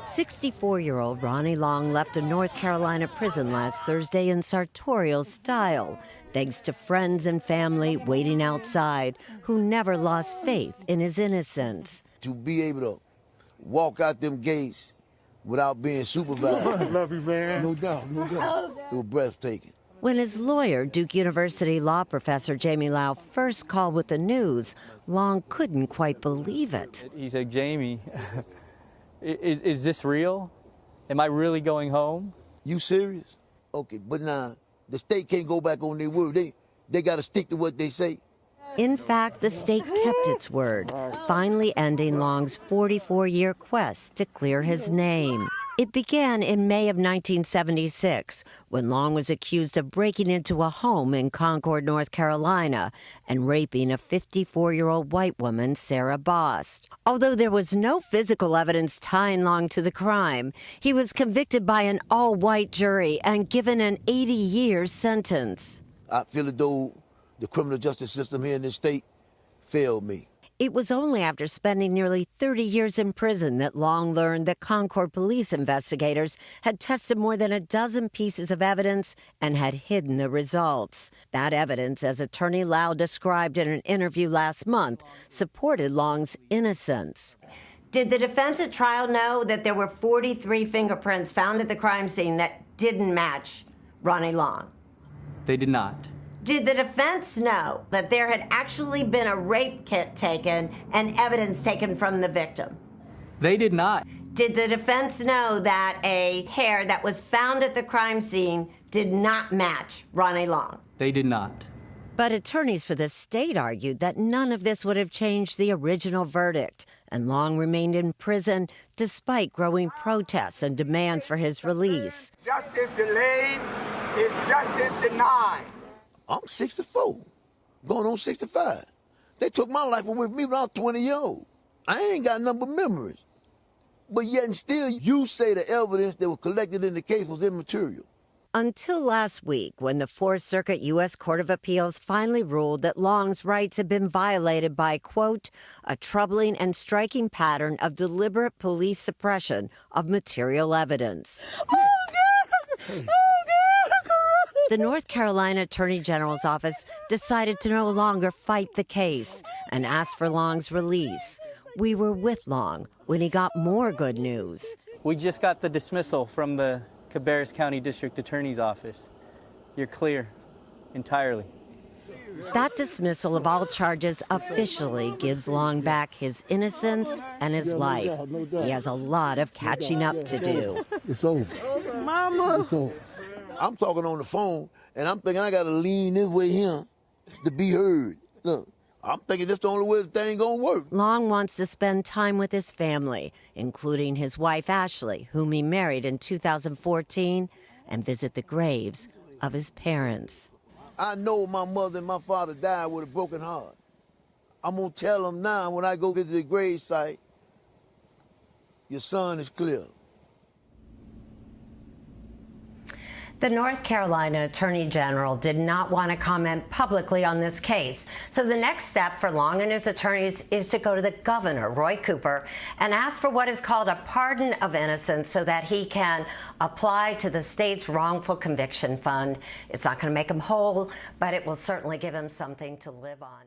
64-year-old Ronnie Long left a North Carolina prison last Thursday in sartorial style, thanks to friends and family waiting outside who never lost faith in his innocence. To be able to walk out them gates without being supervised. I love you, man. No doubt, no doubt. It was breathtaking. When his lawyer, Duke University law professor Jamie Lau, first called with the news, Long couldn't quite believe it. He said, Jamie, is this real? Am I really going home? You serious? Okay, but now the state can't go back on their word. They got to stick to what they say. In fact, the state kept its word, finally ending Long's 44-year quest to clear his name. It began in May of 1976, when Long was accused of breaking into a home in Concord, North Carolina, and raping a 54-year-old white woman, Sarah Bost. Although there was no physical evidence tying Long to the crime, he was convicted by an all-white jury and given an 80-year sentence. I feel as though the criminal justice system here in this state failed me. It was only after spending nearly 30 years in prison that Long learned that Concord police investigators had tested more than a dozen pieces of evidence and had hidden the results. That evidence, as Attorney Lau described in an interview last month, supported Long's innocence. Did the defense at trial know that there were 43 fingerprints found at the crime scene that didn't match Ronnie Long? They did not. Did the defense know that there had actually been a rape kit taken and evidence taken from the victim? They did not. Did the defense know that a hair that was found at the crime scene did not match Ronnie Long? They did not. But attorneys for the state argued that none of this would have changed the original verdict, and Long remained in prison despite growing protests and demands for his release. Justice delayed is justice denied. I'm 64, going on 65. They took my life away from me when I was 20 years old. I ain't got nothing but memories. But yet and still, you say the evidence that was collected in the case was immaterial. Until last week, when the Fourth Circuit U.S. Court of Appeals finally ruled that Long's rights had been violated by, quote, a troubling and striking pattern of deliberate police suppression of material evidence. Oh, God! The North Carolina Attorney General's office decided to no longer fight the case and asked for Long's release. We were with Long when he got more good news. We just got the dismissal from the Cabarrus County District Attorney's office. You're clear, entirely. That dismissal of all charges officially gives Long back his innocence and his life. He has a lot of catching up to do. It's over. Mama! It's over. I'm talking on the phone, and I'm thinking I got to lean this way here to be heard. Look, I'm thinking that's the only way the thing gonna work. Long wants to spend time with his family, including his wife, Ashley, whom he married in 2014, and visit the graves of his parents. I know my mother and my father died with a broken heart. I'm going to tell them now when I go visit the grave site, your son is clear. The North Carolina Attorney General did not want to comment publicly on this case. So the next step for Long and his attorneys is to go to the governor, Roy Cooper, and ask for what is called a pardon of innocence so that he can apply to the state's wrongful conviction fund. It's not going to make him whole, but it will certainly give him something to live on.